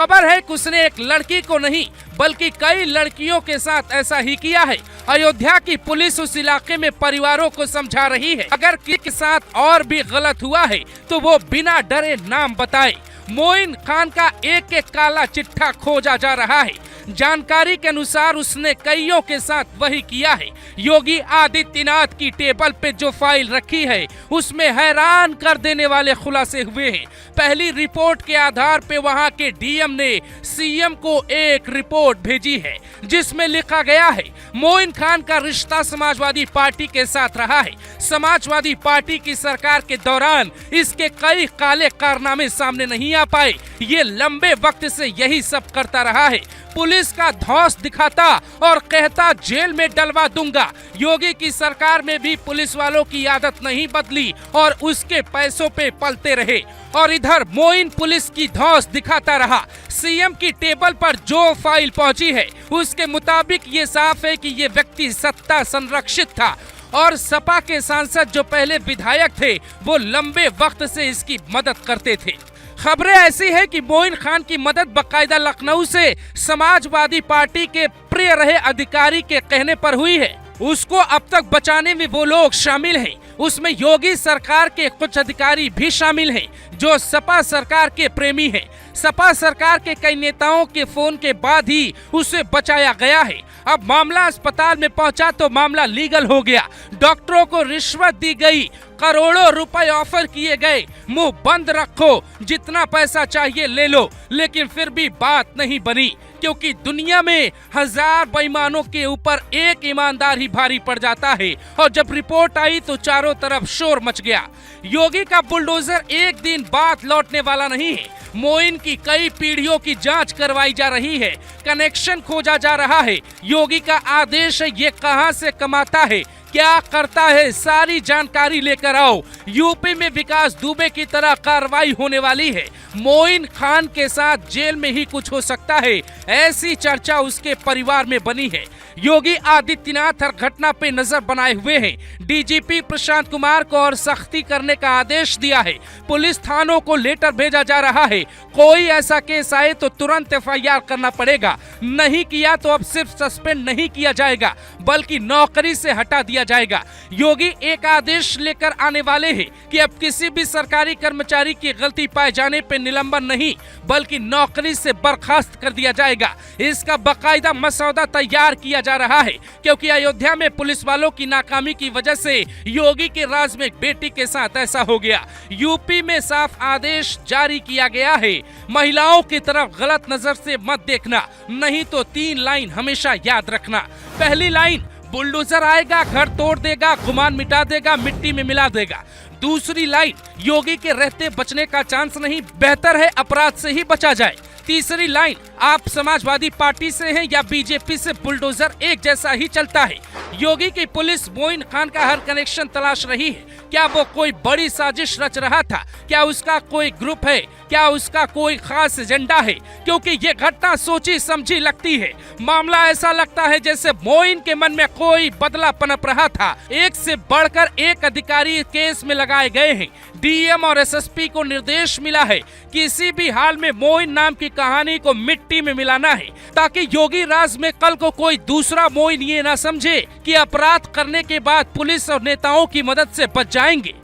खबर है कि उसने एक लड़की को नहीं बल्कि कई लड़कियों के साथ ऐसा ही किया है। अयोध्या की पुलिस उस इलाके में परिवारों को समझा रही है, अगर किसी के साथ और भी गलत हुआ है तो वो बिना डरे नाम बताए। मोइन खान का एक एक काला चिट्ठा खोजा जा रहा है। जानकारी के अनुसार उसने कईयों के साथ वही किया है। योगी आदित्यनाथ की टेबल पे जो फाइल रखी है उसमें हैरान कर देने वाले खुलासे हुए हैं। पहली रिपोर्ट के आधार पे वहां के डीएम ने सीएम को एक रिपोर्ट भेजी है जिसमें लिखा गया है मोइन खान का रिश्ता समाजवादी पार्टी के साथ रहा है। समाजवादी पार्टी की सरकार के दौरान इसके कई काले कारनामे सामने नहीं आ पाए। ये लंबे वक्त से यही सब करता रहा है। पुलिस का धौंस दिखाता और कहता जेल में डलवा दूंगा। योगी की सरकार में भी पुलिस वालों की आदत नहीं बदली और उसके पैसों पे पलते रहे। और इधर मोइन पुलिस की धौंस दिखाता रहा। सीएम की टेबल पर जो फाइल पहुंची है उसके मुताबिक ये साफ है कि ये व्यक्ति सत्ता संरक्षित था और सपा के सांसद जो पहले विधायक थे वो लंबे वक्त से इसकी मदद करते थे। खबरें ऐसी है कि मोइन खान की मदद बकायदा लखनऊ से समाजवादी पार्टी के प्रिय रहे अधिकारी के कहने पर हुई है। उसको अब तक बचाने में वो लोग शामिल हैं। उसमें योगी सरकार के कुछ अधिकारी भी शामिल हैं जो सपा सरकार के प्रेमी हैं। सपा सरकार के कई नेताओं के फोन के बाद ही उसे बचाया गया है। अब मामला अस्पताल में पहुंचा तो मामला लीगल हो गया। डॉक्टरों को रिश्वत दी गई, करोड़ों रुपए ऑफर किए गए। मुंह बंद रखो, जितना पैसा चाहिए ले लो, लेकिन फिर भी बात नहीं बनी क्योंकि दुनिया में 1000 बेईमानों के ऊपर एक ईमानदार ही भारी पड़ जाता है। और जब रिपोर्ट आई तो चारों तरफ शोर मच गया। योगी का बुलडोजर एक दिन बाद लौटने वाला नहीं है। मोइन की कई पीढ़ियों की जांच करवाई जा रही है, कनेक्शन खोजा जा रहा है। योगी का आदेश है, ये कहां से कमाता है, क्या करता है, सारी जानकारी लेकर आओ। यूपी में विकास दुबे की तरह कार्रवाई होने वाली है। मोइन खान के साथ जेल में ही कुछ हो सकता है, ऐसी चर्चा उसके परिवार में बनी है। योगी आदित्यनाथ हर घटना पे नजर बनाए हुए हैं। डीजीपी प्रशांत कुमार को और सख्ती करने का आदेश दिया है। पुलिस थानों को लेटर भेजा जा रहा है। कोई ऐसा केस आए तो तुरंत एफआईआर करना पड़ेगा। नहीं किया तो अब सिर्फ सस्पेंड नहीं किया जाएगा बल्कि नौकरी से हटा दिया जाएगा। योगी एक आदेश लेकर आने वाले हैं कि अब किसी भी सरकारी कर्मचारी की गलती पाए जाने पे निलंबन नहीं बल्कि नौकरी से बर्खास्त कर दिया जाएगा। इसका बाकायदा मसौदा तैयार किया जा रहा है क्योंकि अयोध्या में पुलिस वालों की नाकामी की वजह से योगी के राज में बेटी के साथ ऐसा हो गया। यूपी में साफ आदेश जारी किया गया है, महिलाओं की तरफ गलत नजर से मत देखना, नहीं तो 3 लाइन हमेशा याद रखना। पहली लाइन, बुलडोजर आएगा, घर तोड़ देगा, गुमान मिटा देगा, मिट्टी में मिला देगा। दूसरी लाइन, योगी के रहते बचने का चांस नहीं, बेहतर है अपराध से ही बचा जाए। तीसरी लाइन, आप समाजवादी पार्टी से हैं या बीजेपी से, बुलडोजर एक जैसा ही चलता है। योगी की पुलिस मोइन खान का हर कनेक्शन तलाश रही है। क्या वो कोई बड़ी साजिश रच रहा था? क्या उसका कोई ग्रुप है? क्या उसका कोई खास एजेंडा है? क्योंकि ये घटना सोची समझी लगती है। मामला ऐसा लगता है जैसे मोइन के मन में कोई बदला पनप रहा था। एक से बढ़कर एक अधिकारी केस में लगाए गए हैं। डीएम और एसएसपी को निर्देश मिला है किसी भी हाल में मोइन नाम की कहानी को मिट्टी में मिलाना है ताकि योगी राज में कल को कोई दूसरा मोइन ये ना समझे कि अपराध करने के बाद पुलिस और नेताओं की मदद से बच जाएंगे।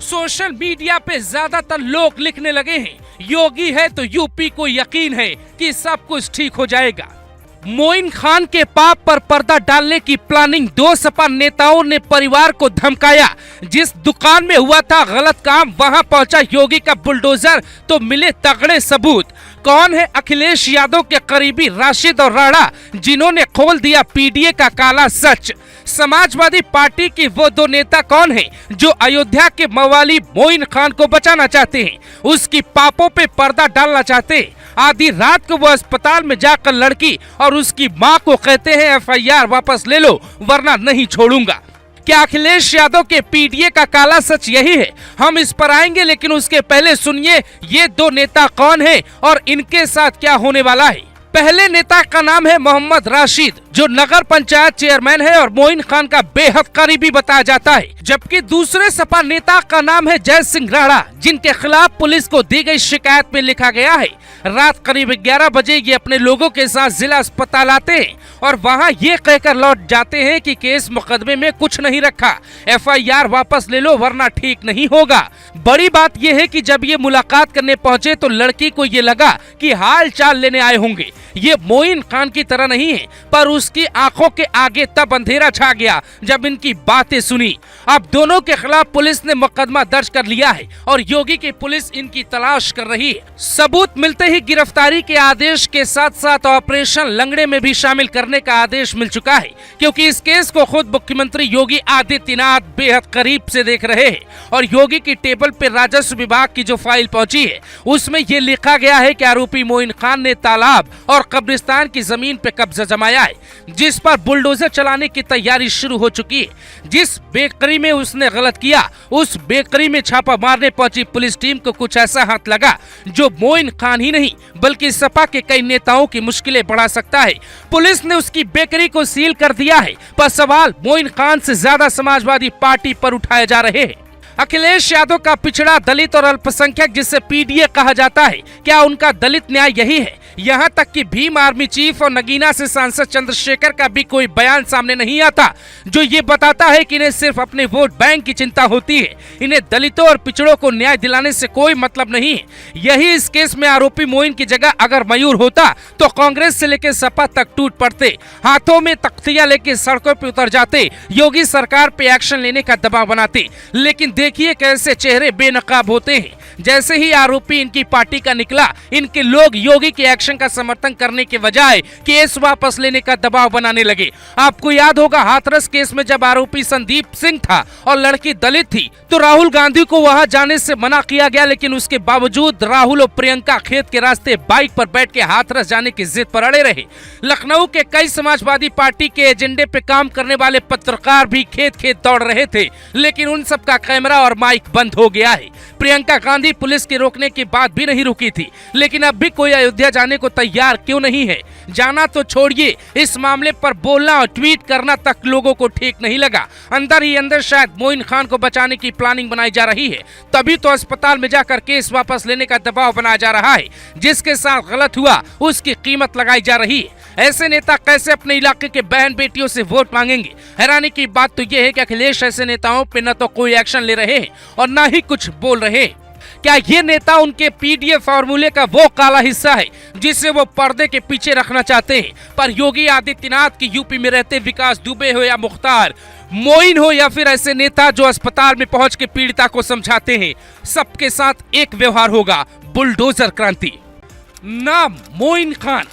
सोशल मीडिया पे ज्यादातर लोग लिखने लगे हैं, योगी है तो यूपी को यकीन है कि सब कुछ ठीक हो जाएगा। मोइन खान के पाप पर पर्दा डालने की प्लानिंग 2 सपा नेताओं ने परिवार को धमकाया। जिस दुकान में हुआ था गलत काम वहां पहुंचा योगी का बुलडोजर तो मिले तगड़े सबूत। कौन है अखिलेश यादव के करीबी राशिद और राणा जिन्होंने खोल दिया पीडीए का काला सच? समाजवादी पार्टी की वो 2 नेता कौन हैं जो अयोध्या के मवाली मोइन खान को बचाना चाहते हैं, उसकी पापों पे पर्दा डालना चाहते हैं? आधी रात को वो अस्पताल में जाकर लड़की और उसकी मां को कहते हैं एफआईआर वापस ले लो वरना नहीं छोड़ूंगा। क्या अखिलेश यादव के पीडीए का काला सच यही है? हम इस पर आएंगे, लेकिन उसके पहले सुनिए ये 2 नेता कौन हैं और इनके साथ क्या होने वाला है। पहले नेता का नाम है मोहम्मद राशिद जो नगर पंचायत चेयरमैन है और मोइन खान का बेहद करीबी बताया जाता है। जबकि दूसरे सपा नेता का नाम है जय सिंह राणा, जिनके खिलाफ पुलिस को दी गई शिकायत में लिखा गया है रात करीब 11 बजे ये अपने लोगों के साथ जिला अस्पताल आते हैं और वहां ये कहकर लौट जाते हैं कि केस मुकदमे में कुछ नहीं रखा, FIR वापस ले लो वरना ठीक नहीं होगा। बड़ी बात यह है कि जब ये मुलाकात करने पहुंचे तो लड़की को ये लगा कि हाल चाल लेने आए होंगे, ये मोइन खान की तरह नहीं है, पर उसकी आंखों के आगे तब अंधेरा छा गया जब इनकी बातें सुनी। अब दोनों के खिलाफ पुलिस ने मुकदमा दर्ज कर लिया है और योगी की पुलिस इनकी तलाश कर रही है। सबूत मिलते ही गिरफ्तारी के आदेश के साथ साथ ऑपरेशन लंगड़े में भी शामिल करने का आदेश मिल चुका है, क्योंकि इस केस को खुद मुख्यमंत्री योगी आदित्यनाथ बेहद करीब से देख रहे हैं और योगी की टेबल पे राजस्व विभाग की जो फाइल पहुंची है उसमें ये लिखा गया है कि आरोपी मोइन खान ने तालाब और कब्रिस्तान की जमीन पे कब्जा जमाया है, जिस पर बुलडोजर चलाने की तैयारी शुरू हो चुकी है। जिस बेकरी में उसने गलत किया उस बेकरी में छापा मारने पहुंची पुलिस टीम को कुछ ऐसा हाथ लगा जो मोइन खान ही नहीं बल्कि सपा के कई नेताओं की मुश्किलें बढ़ा सकता है। पुलिस ने उसकी बेकरी को सील कर दिया है, पर सवाल मोइन खान से ज्यादा समाजवादी पार्टी पर उठाए जा रहे हैं। अखिलेश यादव का पिछड़ा दलित और अल्पसंख्यक जिसे PDA कहा जाता है, क्या उनका दलित न्याय यही है? यहाँ तक कि भीम आर्मी चीफ और नगीना से सांसद चंद्रशेखर का भी कोई बयान सामने नहीं आता जो ये बताता है कि इन्हें सिर्फ अपने वोट बैंक की चिंता होती है, इन्हें दलितों और पिछड़ों को न्याय दिलाने से कोई मतलब नहीं है। यही इस केस में आरोपी मोइन की जगह अगर मयूर होता तो कांग्रेस से लेकर सपा तक टूट पड़ते, हाथों में तख्तियां लेकर सड़कों पर उतर जाते, योगी सरकार पे एक्शन लेने का दबाव बनाते। लेकिन देखिए कैसे चेहरे बेनकाब होते हैं। जैसे ही आरोपी इनकी पार्टी का निकला, इनके लोग योगी के एक्शन का समर्थन करने के बजाय केस वापस लेने का दबाव बनाने लगे। आपको याद होगा हाथरस केस में जब आरोपी संदीप सिंह था और लड़की दलित थी तो राहुल गांधी को वहां जाने से मना किया गया, लेकिन उसके बावजूद राहुल और प्रियंका खेत के रास्ते बाइक पर बैठ के हाथरस जाने की जिद पर अड़े रहे। लखनऊ के कई समाजवादी पार्टी के एजेंडे पे काम करने वाले पत्रकार भी खेत खेत दौड़ रहे थे, लेकिन उन सबका कैमरा और माइक बंद हो गया है। प्रियंका गांधी पुलिस के रोकने के बाद भी नहीं रुकी थी, लेकिन अब भी कोई अयोध्या जाने को तैयार क्यों नहीं है? जाना तो छोड़िए, इस मामले पर बोलना और ट्वीट करना तक लोगों को ठीक नहीं लगा। अंदर ही अंदर शायद मोइन खान को बचाने की प्लानिंग बनाई जा रही है, तभी तो अस्पताल में जाकर केस वापस लेने का दबाव बनाया जा रहा है। जिसके साथ गलत हुआ उसकी कीमत लगाई जा रही है। ऐसे नेता कैसे अपने इलाके के बहन बेटियों से वोट मांगेंगे? हैरानी की बात तो यह है कि अखिलेश ऐसे नेताओं पे न तो कोई एक्शन ले रहे हैं और न ही कुछ बोल रहे हैं। क्या ये नेता उनके PDA फॉर्मूले का वो काला हिस्सा है जिसे वो पर्दे के पीछे रखना चाहते हैं? पर योगी आदित्यनाथ की यूपी में रहते विकास दुबे हो या मुख्तार मोइन हो या फिर ऐसे नेता जो अस्पताल में पहुंच के पीड़िता को समझाते हैं, सबके साथ एक व्यवहार होगा, बुलडोजर क्रांति। नाम मोइन खान,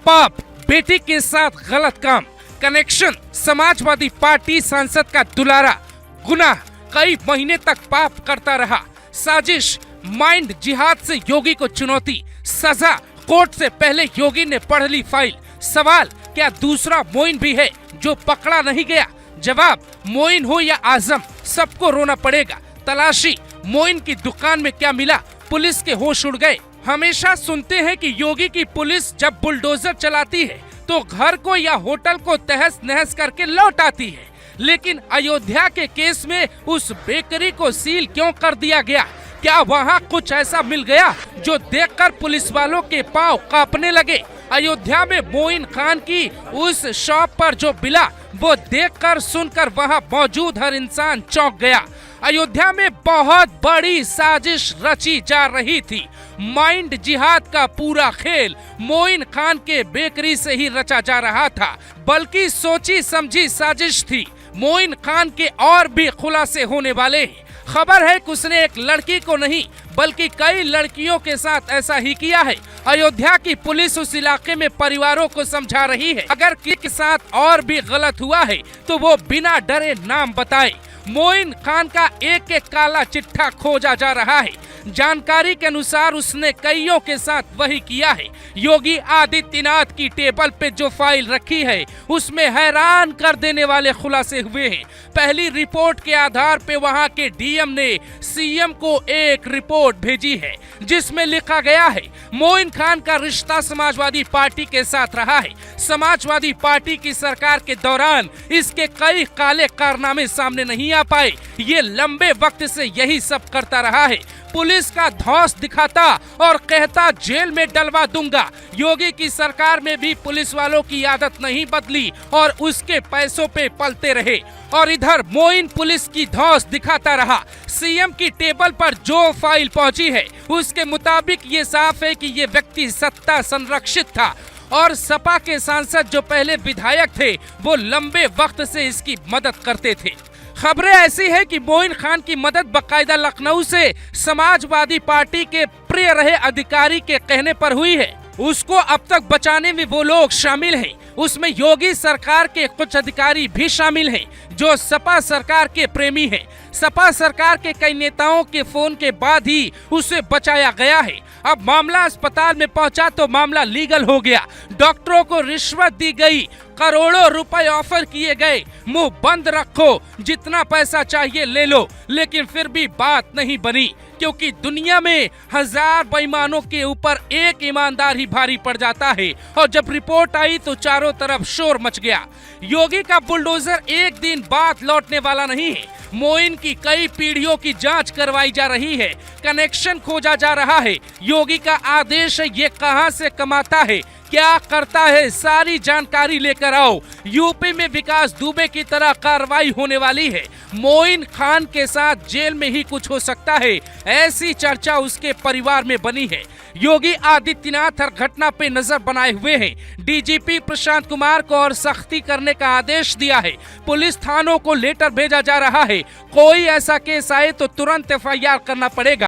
पाप बेटी के साथ गलत काम, कनेक्शन समाजवादी पार्टी सांसद का दुलारा, गुनाह कई महीने तक पाप करता रहा, साजिश माइंड जिहाद से योगी को चुनौती, सजा कोर्ट से पहले योगी ने पढ़ ली फाइल। सवाल, क्या दूसरा मोइन भी है जो पकड़ा नहीं गया? जवाब, मोइन हो या आजम सबको रोना पड़ेगा। तलाशी, मोइन की दुकान में क्या मिला? पुलिस के होश उड़ गए। हमेशा सुनते हैं कि योगी की पुलिस जब बुलडोजर चलाती है तो घर को या होटल को तहस नहस करके लौट आती है, लेकिन अयोध्या के केस में उस बेकरी को सील क्यों कर दिया गया? क्या वहां कुछ ऐसा मिल गया जो देखकर पुलिस वालों के पांव कांपने लगे? अयोध्या में मोइन खान की उस शॉप पर जो बिला वो देखकर सुनकर वहां मौजूद हर इंसान चौंक गया। अयोध्या में बहुत बड़ी साजिश रची जा रही थी। माइंड जिहाद का पूरा खेल मोइन खान के बेकरी से ही रचा जा रहा था, बल्कि सोची समझी साजिश थी। मोइन खान के और भी खुलासे होने वाले हैं। खबर है कि उसने एक लड़की को नहीं बल्कि कई लड़कियों के साथ ऐसा ही किया है। अयोध्या की पुलिस उस इलाके में परिवारों को समझा रही है, अगर किसी के साथ और भी गलत हुआ है तो वो बिना डरे नाम बताए। मोइन खान का एक एक काला चिट्ठा खोजा जा रहा है। जानकारी के अनुसार उसने कईयों के साथ वही किया है। योगी आदित्यनाथ की टेबल पे जो फाइल रखी है उसमें हैरान कर देने वाले खुलासे हुए हैं। पहली रिपोर्ट के आधार पे वहां के डीएम ने सीएम को एक रिपोर्ट भेजी है जिसमें लिखा गया है मोइन खान का रिश्ता समाजवादी पार्टी के साथ रहा है। समाजवादी पार्टी की सरकार के दौरान इसके कई काले कारनामे सामने नहीं आ पाए। ये लंबे वक्त से यही सब करता रहा है। पुलिस का धौंस दिखाता और कहता जेल में डलवा दूंगा। योगी की सरकार में भी पुलिस वालों की आदत नहीं बदली और उसके पैसों पे पलते रहे। और इधर मोइन पुलिस की धौंस दिखाता रहा। सीएम की टेबल पर जो फाइल पहुंची है उसके मुताबिक ये साफ है कि ये व्यक्ति सत्ता संरक्षित था और सपा के सांसद जो पहले विधायक थे वो लंबे वक्त से इसकी मदद करते थे। खबरें ऐसी है कि मोइन खान की मदद बकायदा लखनऊ से समाजवादी पार्टी के प्रिय रहे अधिकारी के कहने पर हुई है। उसको अब तक बचाने में वो लोग शामिल हैं। उसमें योगी सरकार के कुछ अधिकारी भी शामिल हैं जो सपा सरकार के प्रेमी हैं। सपा सरकार के कई नेताओं के फोन के बाद ही उसे बचाया गया है। अब मामला अस्पताल में पहुंचा तो मामला लीगल हो गया। डॉक्टरों को रिश्वत दी गई, करोड़ों रुपए ऑफर किए गए। मुंह बंद रखो, जितना पैसा चाहिए ले लो, लेकिन फिर भी बात नहीं बनी क्योंकि दुनिया में 1000 बेईमानों के ऊपर एक ईमानदार ही भारी पड़ जाता है। और जब रिपोर्ट आई तो चारों तरफ शोर मच गया। योगी का बुलडोजर एक दिन बाद लौटने वाला नहीं है। मोइन की कई पीढ़ियों की जांच करवाई जा रही है, कनेक्शन खोजा जा रहा है। योगी का आदेश है, ये कहां से कमाता है, क्या करता है, सारी जानकारी लेकर आओ। यूपी में विकास दुबे की तरह कार्रवाई होने वाली है। मोइन खान के साथ जेल में ही कुछ हो सकता है, ऐसी चर्चा उसके परिवार में बनी है। योगी आदित्यनाथ हर घटना पे नजर बनाए हुए हैं। डीजीपी प्रशांत कुमार को और सख्ती करने का आदेश दिया है। पुलिस थानों को लेटर भेजा जा रहा है। कोई ऐसा केस आए तो तुरंत एफआईआर करना पड़ेगा।